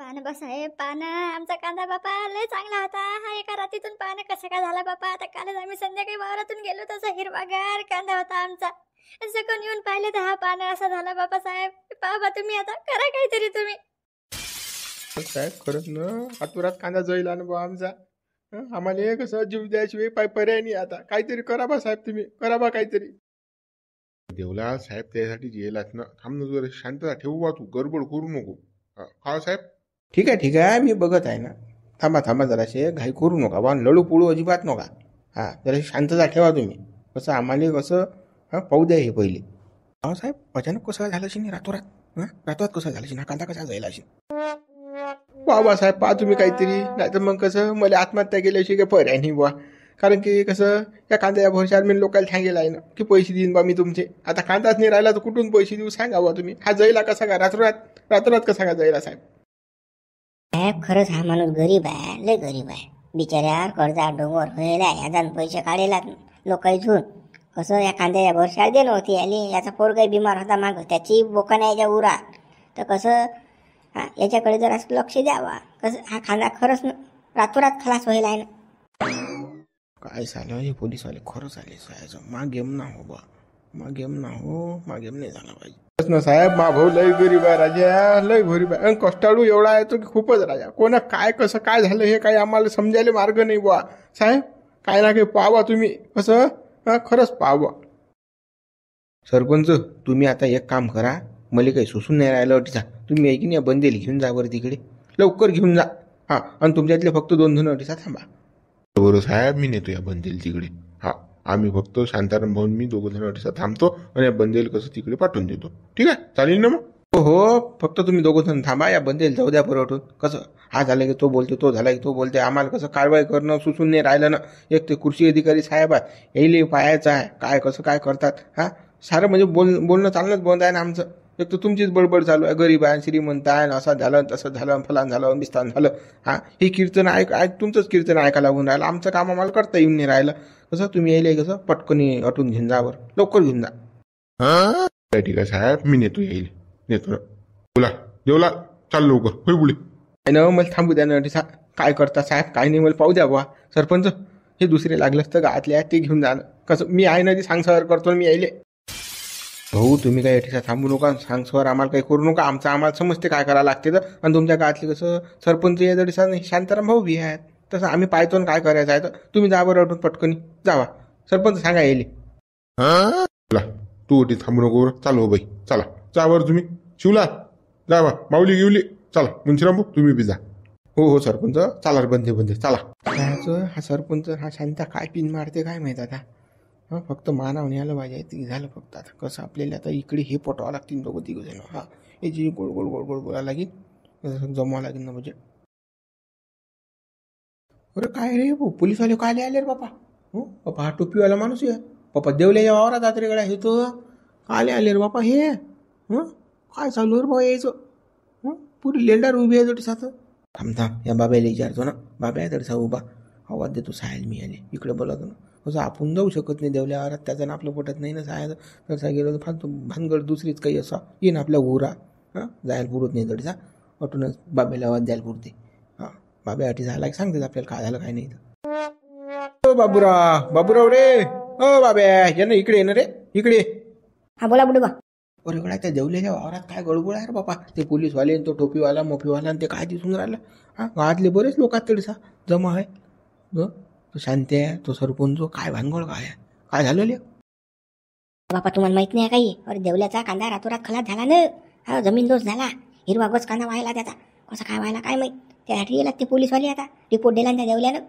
पानं बा साहेब, पानं. आमचा कांदा बापा लय चांगला होता. हा एका रात्रीतून पानं कसा काय झाला बापा. आता कालच आम्ही संध्याकाळी वावरातून गेलो, तसा हिरवागार कांदा होता आमचा. सगळं येऊन पाहिले तर हा पानं असा झाला बापा साहेब. पहा तुम्ही, आता करा काहीतरी तुम्ही. साहेब खरंच ना, हातोरात कांदा जळला ना बा आमचा. आम्हाला हे कसं जीव द्यायशिवाय पाय पर्याय नाही. आता काहीतरी करा बा साहेब, तुम्ही करा बा काहीतरी. देवला साहेब त्यासाठी जेलात ना. थांब ना, जरा शांतता ठेवू बा, तू गडबड करू नको. हा साहेब. ठीक आहे, मी बघत आहे ना. थांबा जराशे, घाई करू नका बा, लडू पुळू अजिबात नका. हां, जरा शांतता ठेवा तुम्ही. कसं आम्हाला कसं पाहू द्या हे पहिले. हा साहेब, अचानक कसं झालं अशी रातोरात? रातोरात कसं झालं अशी? कांदा कसा जायला अशी? बाबासाहेब पहा तुम्ही काहीतरी, नाही तर मग कसं मला आत्महत्या केल्याशी काही पर्याय नाही बुवा. कारण की कसं या कांद्याच्या भरशावर मी लोकांना सांगेल आहे ना की पैसे देईन बा मी तुमचे. आता कांदाच नाही राहिला तर कुठून पैसे देऊ सांगा बा तुम्ही. हा जाईला कसा का रातोरात कसा का जाईला साहेब? साहेब खरंच हा माणूस गरीब आहे, लय गरीब आहे बिचाऱ्या. कर्जा डोंगर व्हायला यादान पैसे काढेला लोकांतून. कसं या कांद्याच्या भरशावर दे नव्हती आली. याचा पोरगाही बिमार होता माग, त्याची बोका नाही याच्या उरात. तर कसं याच्याकडे जरा लक्ष द्यावा. कसं हा कांदा खरंच रातोरात खलास व्हायला आहे ना. काय झालं हे पोलीसवाले खरंच आले साहेब. मागेम ना हो बा, मागेम नाही झाला पाहिजे ना साहेब. मा भाऊ लय गरीब आहे राजा, लय गरीब आहे. कष्टाळू एवढा आहे तो की खूपच राजा. कोणा काय कसं काय झालं हे काही आम्हाला समजायला मार्ग नाही बुवा साहेब. काय ना काही पावा तुम्ही, कसं खरंच पावा. सरपंच तुम्ही आता एक काम करा, मला काही सुसून नाही राहिलं अटीचा. तुम्ही ऐकी नाही बंदेल घेऊन जा बरं तिकडे, लवकर घेऊन जा. हां, आणि तुमच्यातले फक्त 2 जण अटीचा थांबा. बरोबर साहेब, मी नेतो या बंदेल तिकडे. हा, आम्ही फक्त शांताराम भाऊन मी 2 जण अटीचा थांबतो आणि या बंदेल कसं तिकडे पाठवून देतो. ठीक आहे, चालेल ना मग? हो, फक्त तुम्ही 2 जण थांबा. या बंदेल जाऊ द्या परवठून. कसं हा झालं की तो बोलते, तो झाला की तो बोलते. आम्हाला कसं कारवाई करणं सुसून नाही राहिलं ना. एक ते कृषी अधिकारी साहेब आहे, यायले पाहायचं आहे काय कसं काय करतात. सारं म्हणजे बोलणं चालणंच बंद आहे ना आमचं. एक तर तुमचीच बडबड चालू आहे, गरीब आहे, श्रीमंत आहे, असं झालं तसं झालं, फलान झालं, बिस्तान झालं. हे कीर्तन तुमचंच कीर्तन ऐकायला लागून राहिलं. आमचं काम आम्हाला करता येऊन नाही राहिलं. कसं तुम्ही यायले कसं पटकनी अटून घेऊन जा, बरं लवकर घेऊन जा. ठीक आहे साहेब, मी नेतो नेतो ना. बोला देवला, चाल लवकर. होय बुले काय ना, मला थांबू द्या ना. काय करता साहेब, काय नाही, मला पाहू द्या बुवा. सरपंच हे दुसरे लागलं असतं गावातले ते घेऊन जा. कसं मी आहे ना, ती सांगसवर करतो मी यायले. भाऊ तुम्ही काय अटीसा थांबू नका, सांगसवर आम्हाला काही करू नका. आम्हाला समजते काय करायला लागते तर. आणि तुमच्या गावातले कसं सरपंच या जडीसा शांताराम भाऊ बी आहेत, तसं आम्ही पाहतो काय करायचं आहे तर. तुम्ही जा बरं अटून पटकनी जावा. सरपंच सांगा यायले. बोला तू अटी थांबू नको, चालू बाई चला. जा बरं तुम्ही. शिवला जा बा, माऊली घेऊली चला. मुंशीराम भाऊ तुम्ही बी जा. हो सरपंच चला, बंदे चला. हा सरपंच हा शांता काय पिन मारते काय माहित आता. फक्त मानाव न्यायला पाहिजे ते झालं फक्त. आता कसं आपल्याला आता इकडे हे पटवावं लागतील 2-3 जण. याची गोड बोलायला लागेल, जमावं लागेल ना म्हणजे. अरे काय रे पोलीसवाले काय आले रे बापा. बापा हा टोपीवाला माणूस आहे बापा. देवल्याच्या वावरात जात रे गड्या हे तो. आले रे बापा हे. काय चालू रे बाबा यायचं. पुरी लेंडार उभी आहे जोटी साथ. थांब या बाब्याला विचारतो ना. बाब्या आहे तडसा उभा, आवाज देतो साहेब मी आले इकडे बोलावतो ना. असं आपण जाऊ शकत नाही देवल्या वावरात, त्याचं आपलं पटत नाही ना साहेब. तसा गेलो तर फालतू भानगड दुसरीच काही असा येईन आपल्या उरा. जायला पुरत नाही तडसा. वाटूनच बाब्याला आवाज द्यायला पुरते. बाब्या अटी झाला की सांगते आपल्याला काय झालं काय नाही. बाबूराव रे. बाब्या ये ना इकडे, रे इकडे. हा बोला बुडे बा. अरे गड्या त्या देवल्याच्या वावरात काय गडबड आहे रे बापा. ते पोलीसवाले तो टोपीवाला मोफीवाला ते काय दिसून राहिलं. गावातले बरेच लोक तडसा जमा आहे. तो शांती आहे, तो सरपंच, काय भानगड काय झालं बापा. तुम्हाला माहित नाही काही. अरे देवल्याचा कांदा रातोरात खलास झाला ना. जमीन दोष झाला. हिरवा गोच कांदा व्हायला त्याचा. कसा काय व्हायला काय माहित. त्यासाठी गेला ते पोलीसवाले. आता रिपोर्ट दिला त्या देवल्यानं.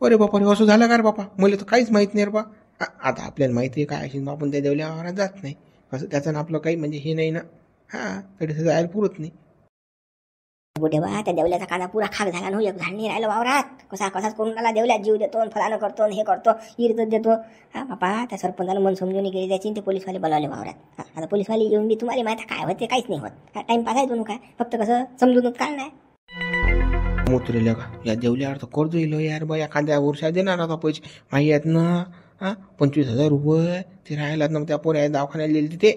अरे बापा रे, असं झालं का रे बापा. मला तर काहीच माहित नाही रे बा. आता आपल्याला माहिती आहे काय असेल, आपण त्या देवल्या वावरात जात नाही. असं त्याचं आपलं काही म्हणजे हे नाही ना. तरी जायला पुरत नाही. बुढे बा त्या देवल्याचा कांदा पुरा खाक झाला ना. एक झाड नाही राहिलं वावरात. कसाच करून राहिला. देवल्यात जीव देतो, फलानं करतो, हे करतो, इरत देतो. बापा त्या सरपंचाला मन समजून गेली त्याची. ते पोलीसवाले बोलावले वावरात. आता पोलीसवाले येऊन बी तुम्हाला माहिती काय होते काहीच नाही होत. टाइमपास आहे दोन काय, फक्त कसं समजून काय नाही. मोतरेल्या का या देवल्यावर तर कर्ज येईल यार बा. या कांद्या वर्षा देणार आता पैसे माही आहेत ना. 25,000 रुपये ते राहिला ना. त्या पोऱ्या दवाखान्याला दिले ते.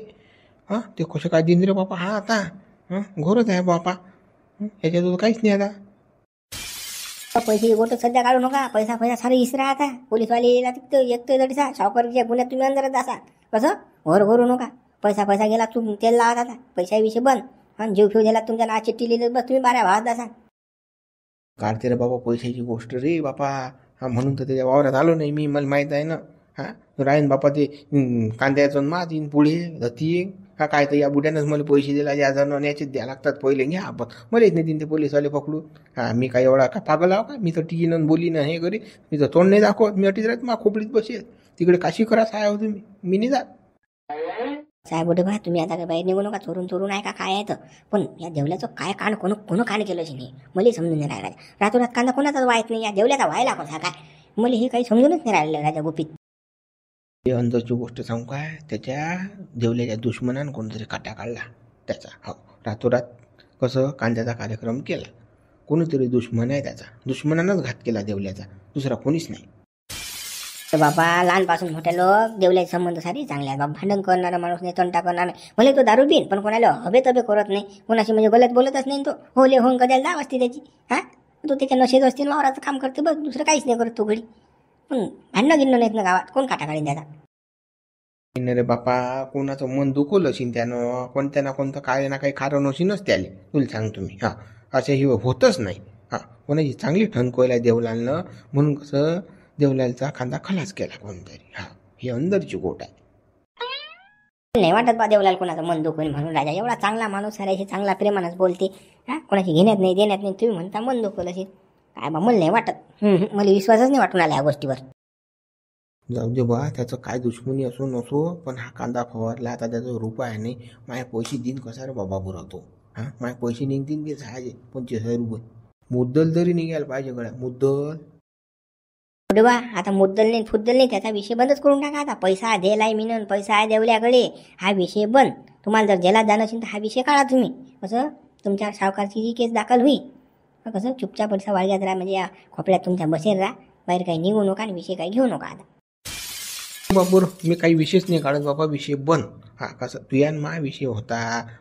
ते कसं काय दिन रे बापा. आता घोरच आहे बापा. ह्याच्यात काहीच नाही आता. पैसे गोट सध्या काढू नका. पैसा सारं इसरा आता. पोलीसवाले एकटे तरी सावकारच्या गुन्ह्यात तुम्ही अंदरच असा. कसं घर भरू नका. पैसा गेला तू तेल लावत आता. पैसा विषय बंद. आणि जीव दिला तुमच्या ना चिठ्ठी लिहिली बस तुम्ही बाऱ्या भावात असा. काढते रे बाबा पैशाची गोष्ट रे बापा. हा म्हणून तर त्याच्या वावरात आलो नाही मी. मला माहीत आहे ना. हा राहीन बापा ते कांद्याचं मात येईन पुढे धती. हा काय तर या बुड्यानंच मला पैसे दिला या जण याचे द्या लागतात पहिले घ्या आपण. मला येत नाही ते पोलीसवाले पकडून. हा मी काय एवढा का पागल आहो का. मी तर टिकीन बोली ना हे करी. मी तर तोंड नाही दाखवत. मी अटीच राहत मा खोपडीत बसेल. तिकडे काशी करा साय हो तुम्ही. मी नाही जात. साहेब बोटे बा तुम्ही आता काय बाहेर निघू नका. चोरून आहे का काय आहे तर. पण या देवल्याचं काय कांड कोण कांड केलं नाही मला समजून नाही राहिला. रातोरात कांदा कोणाचाच व्हायच नाही. या देवल्याचा व्हायला कसा काय मला हे काही समजूनच नाही राहिलं राजा गोपीत. हे अंदरची गोष्ट सांगू काय. त्याच्या देवल्याच्या दुश्मनानं कोणतरी काटा काढला त्याचा. हो रातोरात कसं कांद्याचा कार्यक्रम केला. कोणीतरी दुश्मन आहे त्याचा. दुश्मनानंच घात केला देवल्याचा. दुसरा कोणीच नाही. तर बाबा लहानपासून मोठे लोक देवल्याचे संबंध सारी चांगले आहेत. बाबा भांडण करणारा माणूस नाही. तंटा करणार नाही. भले तो दारू पिन पण कोणाला हवे तबे करत नाही. कोणाशी म्हणजे गलत बोलतच नाही. तो होले होऊन कद्याला जाव असते त्याची. हा तो त्याच्या नशेत असते वावराचं काम करते बस. दुसरं काहीच नाही करत तो घडी. पण भांडणं गिणणं नाहीत ना गावात. कोण काटा काढीन त्याचा. रे बापा कोणाचं मन दुखवलं असेल त्यानं. कोणत्या ना कोणतं काय ना काही कारण असेलच त्याले. तुला सांगतो मी. हा असे हे होतच नाही. हा कोणाची चांगली ठणकोयला देवलालनं म्हणून कसं देवलालचा कांदा खलास केला कोणतरी. हा ही अंदरची गोट आहे. नाही वाटत बा देवलाल कोणाचं मन दुखून म्हणून. राजा एवढा चांगला माणूस आहे. चांगला प्रेमानच बोलते. हा कोणाची घेण्यात नाही देण्यात नाही. तुम्ही म्हणता मन दुखवलं असेल. काय बा मला नाही वाटत. मला विश्वासच नाही वाटून आला या गोष्टीवर. जाऊ दे बा त्याचं काय दुश्मनी असो नसो. पण हा कांदा फवारला आता त्याचं रूप आहे नाही. माझे पैसे देईन कसा रे बाबा बुरावतो. हा माझे पैसे निघतील की 25,000 रुपये. मुद्दल तरी निघायला पाहिजे गड्या. मुद्दल बा आता मुद्दल नाही फुद्दल नाही. त्याचा विषय बंदच करून टाका आता. पैसा दिलाय मीनं. पैसा आहे देवल्याकडे. हा विषय बंद. तुम्हाला जर जेलात जाणं असेल तर हा विषय काढा तुम्ही. कसं तुमच्या सावकारची जी केस दाखल होईल. कसं चुपचाप पैसा वाळग्यात राहा. म्हणजे या खोपड्यात तुमच्या बसेल राहा. बाहेर काही निघू नका आणि विषय काही घेऊ नका आता. बाबूर मी काही विषयच नाही काढत बाबा. विषय बंद. हा कसं तुया मा विषय होता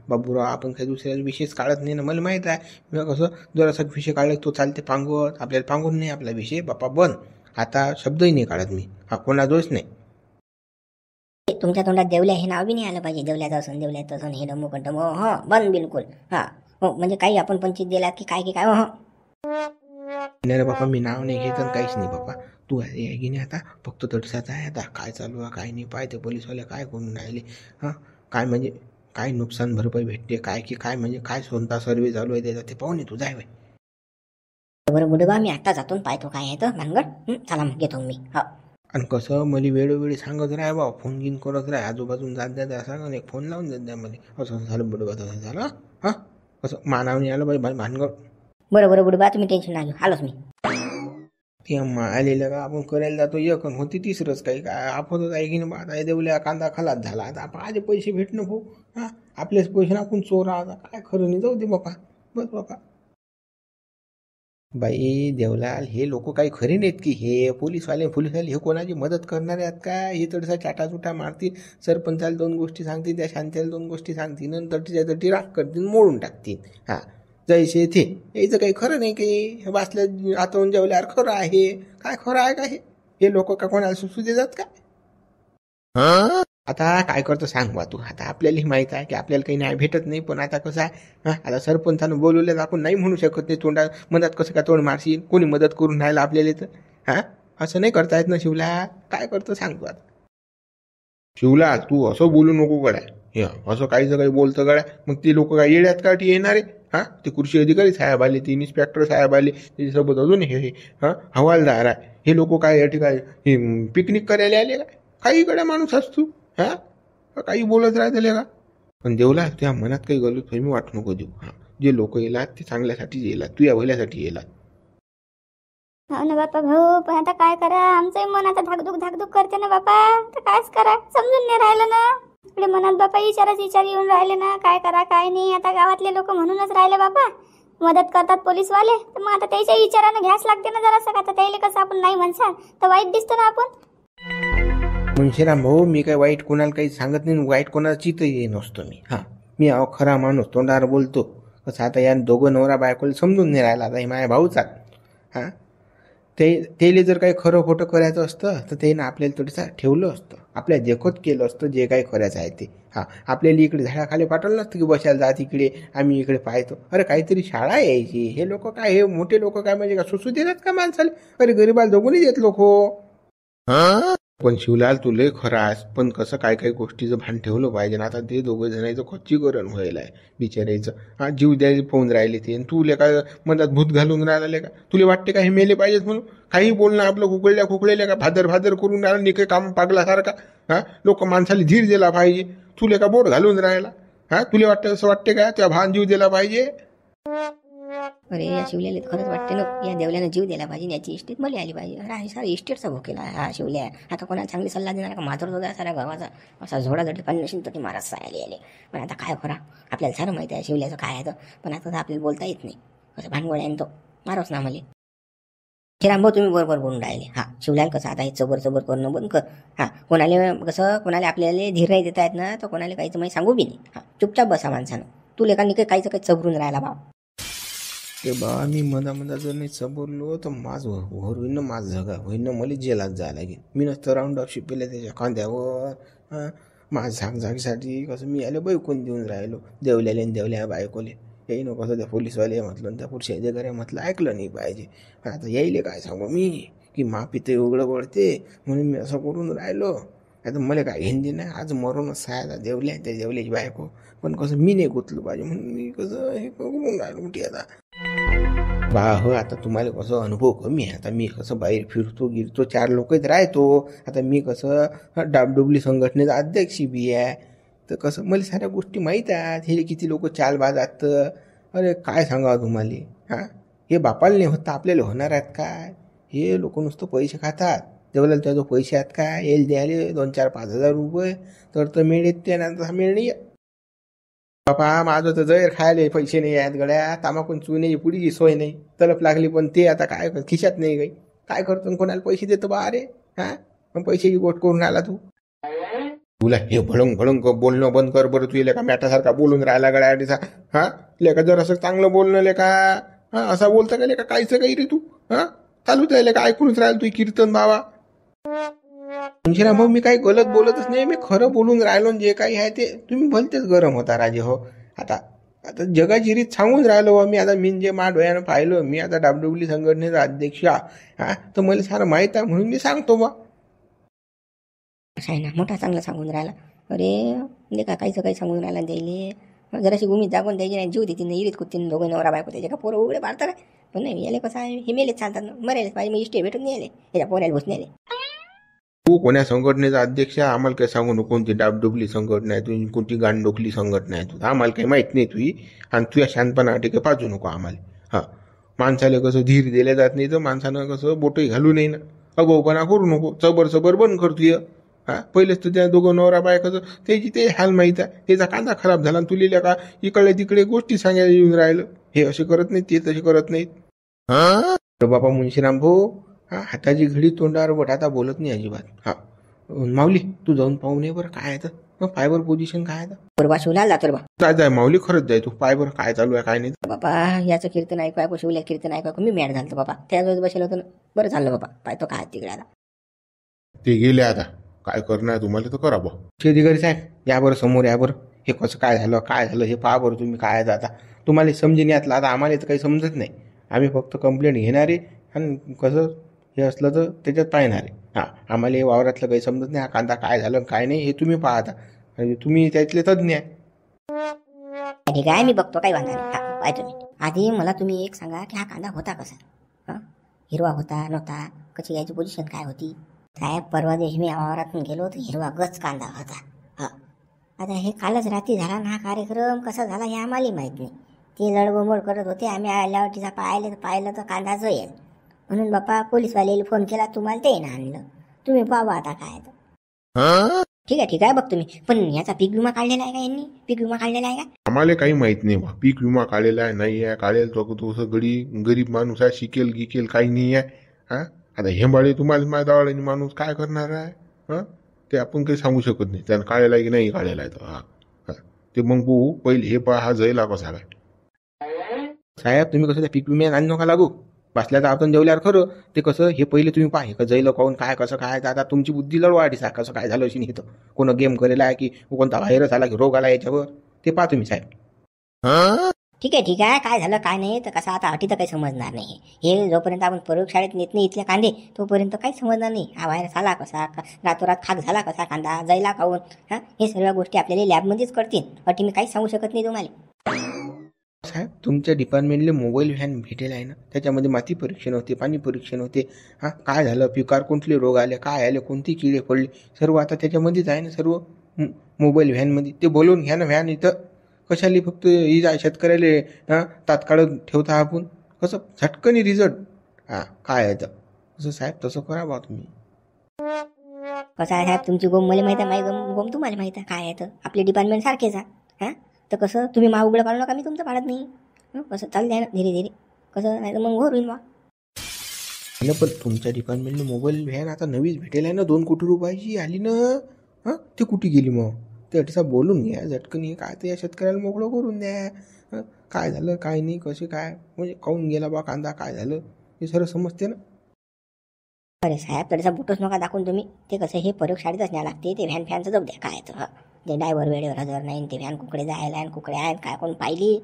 बाबूराव. आपण काही दुसऱ्या विषयच काढत नाही ना. मला माहीत आहे. मी कसं जरासा विषय काढला तो चालते पांगवत. आपल्याला पांगून नाही आपला विषय बापा बंद. आता शब्दही नाही काढत मी. हा कोणा दोष नाही. तुमच्या तोंडात देवल्या हे नाव बी नाही आलं पाहिजे. देवल्याचं असं देवल्याचं असं हे डमो कंटम. हो बंद बिलकुल. हा हो म्हणजे काही आपण पंचित दिला की काय की काय. हो नाही रे बापा मी नाव नाही घेत काहीच नाही बापा. तू आहे की नाही आता फक्त तडसाचा आहे. आता काय चालू आहे काय नाही पाय. ते पोलीसवाले काय करून राहिले. हां काय म्हणजे काय नुकसान भरपाई भेटते काय की काय म्हणजे काय कोणता सर्वे चालू आहे त्याचा ते पाहून येतो जाय बाई. बरं बुडे बा मी आता जातो पाहतो काय आहे तर भानगड. चला मग घेतो मी. हो आणि कसं मला वेळोवेळी सांगत राहा बा. फोन घेऊन करत राहा. आजूबाजून जात द्या सांगा. एक फोन लावून देत द्या मला. असं झालं बुडे बा तसं झालं. हां कसं मानाव नाही आलं पाहिजे भानगड. बरं बुडे बा तुम्ही टेन्शन नाही घेऊ. आलोच मी. ते आलेलं का आपण करायला जातो एक होती तिसरंच काही काय आपतच आहे की नाही. आता देवल्या कांदा खलास झाला. आता माझे पैसे भेटणं भाऊ. हां आपलेच पैसे आपण चोरा. आता काय खरं नाही. जाऊ दे बापा बस बापा. बाई देवलाल हे लोक काही खरे नाहीत की. हे पोलीसवाले हे कोणाची मदत करणारे आहेत का. हे थोडासा चाटाचुटा मारतील. सरपंचाला 2 गोष्टी सांगतील. त्या शांतीला 2 गोष्टी सांगतील. नंतर तटी राग करतील मोडून टाकतील. हां जैसे ते याचं काही खरं नाही की. वाचल्या आतून जेवल्यावर खरं आहे काय. खरं आहे का हे लोक का कोणाला सुसू देतात का. आता काय करतो सांग बा तू. आता आपल्यालाही माहित आहे की आपल्याला काही न्याय भेटत नाही. पण आता कसं आहे आता सरपंचानं बोलवलं आपण नाही म्हणू शकत नाही. तोंडा मदत कसं काय तोंड मारशील. कोणी मदत करून राहिलं आपल्याला तर. हां असं नाही करता येत ना शिवला. काय करतो सांग तू आता. शिवला तू असं बोलू नको गड्या. हे असं काहीच काही बोलतं गड्या. मग ते लोक काय येड्यात काठी येणार आहे. हां ते कृषी अधिकारी साहेब आले. ते इन्स्पेक्टर साहेब आले. त्याच्यासोबत अजून हे हां हवालदार आहे. हे लोक काय या ठिकाणी पिकनिक करायला आले का. काही गड्या माणूस असतो. हां काही बोलत राहते का. पण देवला तुझ्या मनात काही गलतफहमी वाटू नको देऊ. हां जे लोक येतात ते चांगल्यासाठीच येतात. तू या भल्यासाठी येतात. हो ना बापा भाऊ. पण आता काय करा. आमचंही मन आता धाकधूक करते ना बापा. तर कायच करा समजून नाही राहिलं ना. इकडे मनात बापा विचार येऊन राहिले ना. काय करा काय नाही. आता गावातले लोक म्हणूनच राहिले बापा. मदत करतात पोलीसवाले. तर मग आता त्याच्या विचारानं घ्यास लागते ना जरासं. आता त्याला कसं आपण नाही म्हणसाल तर वाईट दिसतो ना आपण. मुंशीराम भाऊ मी काय वाईट कोणाला काही सांगत नाही. वाईट कोणाला चितही नसतो मी. हां मी खरा माणूस तोंडावर बोलतो. कसं आता या दोघं नवरा बायकोला समजून नाही राहिला. आता हे माझ्या भाऊचा हां तेले जर काही खरं खोटं करायचं असतं तर त्यानं आपल्याला थोडंसं ठेवलं असतं, आपल्या देखत केलं असतं जे काही करायचं आहे ते. आपल्याला इकडे झाडाखाली पाठवलं नसतं की बसायला जा तिकडे, आम्ही इकडे पाहतो. अरे काहीतरी शाळा यायची. हे लोक काय, हे मोठे लोक काय म्हणजे का सुसू देतात का माणसाला? अरे गरीबाला जगूनही देत लोक. पण शिवलाल तू लय खरा आहेस, पण कसं काय काही गोष्टीचं भान ठेवलं पाहिजे ना. आता ते दोघं जणांचं खच्चीकरण व्हायला आहे बिचारायचं. जीव द्यायला पाहून राहिले ते, तू लेका मनात भूत घालून राहिला का? तुला वाटते का हे मेले पाहिजेत म्हणून? काही बोलणं आपलं कुकळल्या का भादर भादर करून राहिलं निके काम पागलासारखा. लोक माणसाला धीर दिला पाहिजे, तुले का बोट घालून राहिला. तुला वाटतं असं वाटते का त्या भान जीव दिला पाहिजे? अरे या शिवल्याला खरंच वाटते ना, या देवल्यानं जीव दिला पाहिजे, याची इस्टेट मला आली पाहिजे. अरे हा सारा इस्टेटचा भोकेला हा शिवल्या. आता कोणाला चांगली सल्ला देणार का? मात्र होता साऱ्या गावाचा असा झोडाझडी पाणी नसेल तर ते महाराज सायले आले. पण आता काय खरा, आपल्याला सारं माहिती आहे शिवल्याचं काय आहे तर, पण आता आपल्याला बोलता येत नाही. कसं भानगोळ आहे तो, मारोच ना मला. श्रीराम भाऊ तुम्ही बरोबर बोलून राहिले. शिवल्याला कसं आता हे चबर करणं बंद कर. कोणाला कसं, कोणाला आपल्याला धीर नाही देता येत ना, तर कोणाला काहीच माहिती सांगू बी नाही. चुपचाप बसा माणसानं. तू लेखांनी काहीच काही चबरून राहिला बा. ते बा मी मधा जर नाही सबरलो तर माझं वर होईन ना, माझं जगा होईन ना, मला जेलात जायला लागेल. मी नसतं राऊंड ऑफ शिपेला त्याच्या खांद्यावर. माझ्या जागसाठी कसं मी आले बैकून देऊन राहिलो देवल्या बायकोले. येई नको कसं त्या पोलीसवाले म्हटलं, त्या पुरुषाचे घरे म्हटलं ऐकलं नाही पाहिजे. आता यायले काय सांगू मी की मापिते उघडं पडते म्हणून मी असं करून राहिलो. आता मला काय हिंदी नाही, आज मरूनच सायला त्या देवल्याची बायको. पण कसं मी नाही गुतलं पाहिजे म्हणून मी कसं हे करून राहिलो कुठे आता. आता तुम्हाला कसं अनुभव कमी आहे. आता मी कसं बाहेर फिरतो गिरतो, 4 लोकच राहतो. आता मी कसं डाबडुबली संघटनेचा अध्यक्ष बी आहे, तर कसं मला साऱ्या गोष्टी माहीत आहेत. हे किती लोक चालबाजात. अरे काय सांगावं तुम्हाला. हे बापाला नाही होत आपल्याला होणार आहेत काय? हे लोक नुसतं पैसे खातात. देवला त्याचं पैसे आहेत काय? येईल द्यायला 2-4-5 हजार रुपये तर मिळेल ते, नंतर मिळ नाही. बापा माझं तर जैर खायला पैसे नाही आहेत गड्या. तामाकून चुण्याची पुडीची सोय नाही, तलप लागली पण ते आता काय खिशात नाही काही. काय करतो कोणाला पैसे देतो बा? अरे पण पैशाची गोष्ट करून आला तू. तुला हे भडंग बोलणं बंद कर बरं. तू लेका मॅटासारखा बोलून राहिला गड्या. लेका जर असं चांगलं बोलणं लेका. असा बोलता का लेका कायचं काही रे तू? चालू तर लेका ऐकूनच राहिलं तू कीर्तन बाबा. भाऊ मी काही गलत बोलतच नाही, मी खरं बोलून राहिलो. जे काही आहे ते तुम्ही भलतेच गरम होता राजे हो. आता जगाची रीत सांगून राहिलो मी. आता मी जे मा डोळ्यानं पाहिलं, मी आता डाबडुबली संघटनेचा अध्यक्ष तर मला सारं माहीत आहे म्हणून मी सांगतो बा. असं आहे ना, मोठा चांगला सांगून राहिला. अरे लेका काहीच काही सांगून राहिला द्यायले. जराशी भूमी जागून द्यायची नाही, जीव देते इरीत कुत्तीन दोघं नवरा बायको त्याच्या का पोरं उघडे मारतात काय? पण नाही याले कसं आहे, हे मेलेच चालतात ना, मरेलच पाहिजे. मग इष्टे भेटून नाही आले याच्या पोऱ्याला घुसणे आले. तू कोण्या संघटनेचा अध्यक्ष आहे आम्हाला काय सांगू नको. कोणती डाबडुबली संघटना आहे तुझी, कोणती गांडोकली संघटना आहे तुझी, आम्हाला काही माहित नाही तुझी. आणि तुझ्या शांतपणा काही पाजू नको आम्हाला. माणसाला कसं धीर दिल्या जात नाही तर माणसानं कसं बोटही घालू नये ना. अगोपणा करू नको, चबर बंद करतोय. पहिलेच तर त्या दोघं नवरा बायकाचं त्याची ते हाल माहीत आहे. त्याचा कांदा खराब झाला तुला का इकडे तिकडे गोष्टी सांगायला येऊन राहिलं. हे असे करत नाहीत, ते तसे करत नाहीत. बाबा मुंशीराम भाऊ हाताची घडी तोंडावर बट आता बोलत नाही अजिबात. माऊली तू जाऊन पाहून ये बरं काय आहे तर, पायबर पोझिशन काय आहे बरोबर शिवला जातो बा. जाय माऊली, खरंच जाय तू पायबर काय चालू आहे काय नाही. बाबा याचं कीर्तन ऐकू शिवल्या कीर्तन ऐकू मी मॅड झालतो बाबा. त्याच बसलो होतो ना, बरं झालं बाबा. पाहतो काय तिकडे आता ते गेले. आता काय करणार तुम्हाला तर करा बा. अधिकारी साहेब या बरं समोर या बरं. हे कसं काय झालं हे पहा बरं तुम्ही. काय आता तुम्हाला समजेन यातलं. आता आम्हाला तर काही समजत नाही. आम्ही फक्त कंप्लेंट घेणारे आणि कसं हे असलं तर त्याच्यात पाहणारे. आम्हाला हे वावरातलं काही समजत नाही. हा कांदा काय झालं काय नाही हे तुम्ही पाहता, आणि तुम्ही त्यातले तज्ज्ञ आहे. ठीक आहे, मी बघतो, काही वांधा नाही. पाहतो मी. आधी मला तुम्ही एक सांगा की हा कांदा होता कसा? हिरवा होता नव्हता? कशी याची पोझिशन काय होती? साहेब परवा दिवशी मी वावरातून गेलो तर हिरवा गच कांदा होता. आता हे कालच रात्री झाला ना हा कार्यक्रम, कसा झाला हे आम्हाला माहीत नाही. ते लडबोंबड करत होते. आम्ही आल्यावर तिचा पाहिलं तर कांदा जोईल म्हणून बापा पोलीसवाल्याला फोन केला, तुम्हाला ते ना आणलं. तुम्ही पाहा आता काय तर. ठीक आहे बघ तुम्ही. पण याचा पीक विमा काढलेला आहे का यांनी? पीक विमा काढलेला आहे का? आम्हाला काही माहित नाही बा. पीक विमा काढलेला आहे नाही आहे. काढेल तो गरीब माणूस आहे, शिकेल गिकेल काही नाही आहे. आता हेंबाळे तुम्हाला माझा माणूस काय करणार आहे? ते आपण काही सांगू शकत नाही त्यानं काढलेला आहे की नाही काढलेला आहे. तर ते मग बघू पहिले हे पहा हा जैला कसा काय. साहेब तुम्ही कसं त्या पीक विम्यान आणि नका लागू बसल्या तर आपण जेवल्यावर खरं ते कसं हे पहिले तुम्ही पाहे का जैलं काऊन काय कसं काय तर आता तुमची बुद्धी लढवाडी सा कसं काय झालं अशी नाही तर कोण गेम करेला आहे की कोणता व्हायरस आला की रोग आला याच्यावर ते पहा तुम्ही साहेब. ठीक आहे काय झालं काय नाही तर कसं आता अटी तर काही समजणार नाही. हे जोपर्यंत आपण प्रयोगशाळेत नेत नाही इथले कांदे तोपर्यंत काही समजणार नाही. हा व्हायरस आला कसा रातोरात खाक झाला कसा कांदा जैला खाऊन हे सर्व गोष्टी आपल्याला लॅबमध्येच करतील. अटी मी काहीच सांगू शकत नाही तुम्हाला. साहेब तुमच्या डिपार्टमेंटले मोबाईल व्हॅन भेटेल आहे ना त्याच्यामध्ये माती परीक्षण होते पाणी परीक्षण होते काय झालं पिकार कोणते रोग आले काय आले कोणती किडे पडले सर्व आता त्याच्यामध्येच आहे ना सर्व मोबाईल व्हॅनमध्ये. ते बोलवून घ्या ना व्हॅन इथं कशाली फक्त ही जाय शेतकऱ्याला तात्काळ ठेवता आपण कसं झटकनी रिझल्ट काय आहे तर कसं साहेब तसं करा बा तुम्ही. कसं आहे साहेब तुमची गोम मला माहिती आहे माझी गोम तुम्हाला माहिती आहे काय आहे तर आपले डिपार्टमेंट सारखेच आहे. तर कसं तुम्ही माव उघडं काढू नका मी तुमचं पाडत नाही. कसं चालू द्या ना धीरे धीरे कसं नाही तर मग घोर होईल बा. पण तुमच्या डिपार्टमेंटने मोबाईल व्हॅन आता नवीच भेटेल आहे ना 2 कोटी रुपयाची आली ना ती कुठे गेली मग ते अटीसा बोलून घ्या झटकन हे काय तर या शेतकऱ्याला मोकळं करून द्या. काय झालं काय नाही कसे काय म्हणजे काऊन गेला बा कांदा काय झालं हे सर्व समजते ना. अरे साहेब तरीचा बुटच नका दाखवून तुम्ही ते कसं हे प्रयोगशाळेतच न्याय लागते ते व्हॅन फॅनचं जाऊ द्या काय तर ते ड्रायव्हर वेळेवर हजर नाही ते व्हॅन कुकडे जायला आणि कुकडे आहेत काय कोण पाहिली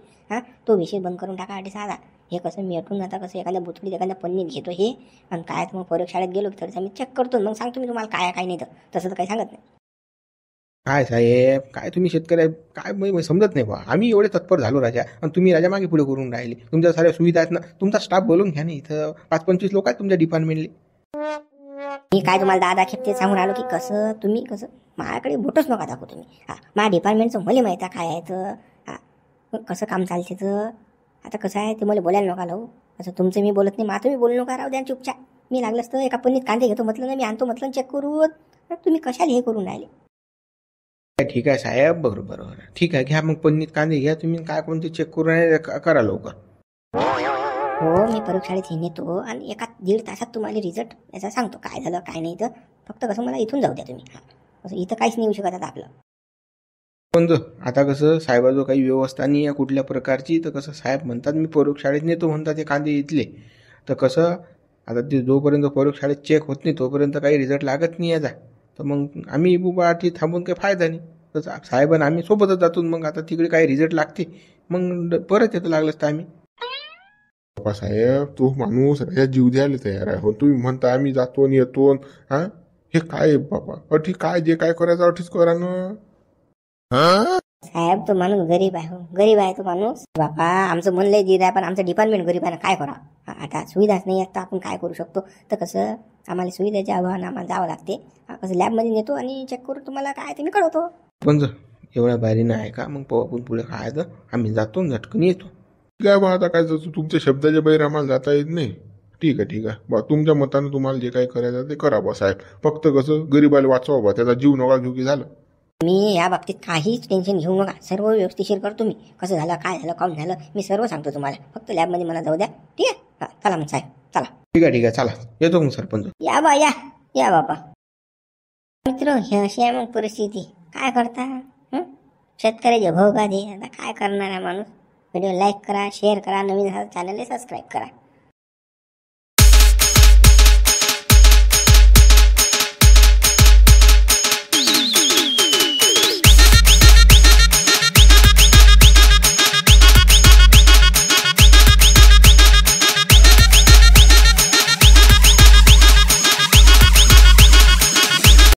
तो विषय बंद करून टाका अटी साधा. हे कसं मी अटून आता कसं एखाद्या बुचडीत एखाद्या पन्नीत घेतो हे आणि काय मग प्रयोगशाळेत गेलो तरीचा मी चेक करतो मग सांगतो मी तुम्हाला काय काय नाही तर तसं तर काही सांगत नाही. काय साहेब काय तुम्ही शेतकरी काय समजत नाही बा आम्ही एवढे तत्पर झालो राजा आणि तुम्ही राजा मागे पुढे करून राहिले. तुमच्या साऱ्या सुविधा आहेत ना तुमचा स्टाफ बोलून घ्या ना इथं 5-25 लोक आहेत तुमच्या डिपार्टमेंटले. मी काय तुम्हाला 10 खेप ते सांगून आलो की कसं तुम्ही कसं माझ्याकडे बोटच नका दाखवू तुम्ही. माझ्या डिपार्टमेंटचं मला माहिती आहे काय आहे तर कसं काम चालते तर आता कसं आहे ते मला बोलायला नका लावू. असं तुमचं मी बोलत नाही माझं मी बोलू नका राहू द्या चुपचाप. मी लागलंच तर एका पन्नीत कांदे घेतो म्हटलं ना मी आणतो म्हटलं चेक करून तुम्ही कशाला हे करून राहिले. ठीक आहे साहेब बरोबर ठीक आहे घ्या मग पन्नीत कांदे घ्या तुम्ही काय कोणते चेक करून करा लवकर. हो मी प्रयोगशाळेत हे नेतो आणि 1-1.5 तासात तुम्हाला रिझल्ट याचा सांगतो काय झालं काय नाही तर फक्त कसं मला इथून जाऊ द्या तुम्ही. असं इथं काहीच नाही येऊ शकत आता आपलं. पण आता कसं साहेबाजो काही व्यवस्था नाही आहे कुठल्या प्रकारची तर कसं साहेब म्हणतात मी प्रयोगशाळेत नेतो म्हणतात ते कांदे इथले तर कसं आता ते जोपर्यंत प्रयोगशाळेत चेक होत नाही तोपर्यंत काही रिझल्ट लागत नाही याचा तर मग आम्ही बुबा आठी थांबून काही फायदा नाही. तर साहेबांना आम्ही सोबतच जातो मग आता तिकडे काही रिझल्ट लागते मग परत येतं लागलंच तर आम्ही. बाबा साहेब तो माणूस राजा जीव द्यायला तयार आहे हो तुम्ही म्हणता आम्ही जातो आणि येतो हे काय बाबा अठी काय जे काय करायचं अठीच करा ना. साहेब तो माणूस गरीब आहे हो गरीब आहे तो माणूस. बाबा आमचं मन लय धीर आहे पण आमचं डिपार्टमेंट गरीब आहे ना काय करा. आता सुविधाच नाही आता आपण काय करू शकतो तर कसं आम्हाला सुविधाच्या अभावानं आम्हाला जावं लागते. कसं लॅबमध्ये नेतो आणि चेक करून तुम्हाला काय ते मी कळवतो. पण एवढ्या बारीनं आहे का मग आपण पुढे काय तर आम्ही जातो झटकन येतो. काय बा आता काय तुमच्या शब्दाच्या बाहेर आम्हाला जाता येत नाही. ठीक आहे बा तुमच्या मतानं तुम्हाला जे काही करायचं ते करा बा साहेब फक्त कसं गरीबाला वाचवा बा त्याचा जीव नका घेऊ की झालं. मी या बाबतीत काहीच टेन्शन घेऊ नका सर्व व्यवस्थिशीर करतो मी. कसं झालं काय झालं काऊन झालं मी सर्व सांगतो तुम्हाला फक्त लॅबमध्ये मला जाऊ द्या. ठीक आहे चला मग साहेब चला. ठीक आहे चला येतो मग सरपंच. या बा या बाबा. मित्र ही अशी आहे मग परिस्थिती काय करता शेतकऱ्याचे भाव का दे आता काय करणार आहे माणूस. व्हिडिओ लाईक करा शेअर करा नवीन चॅनलला सबस्क्राईब करा.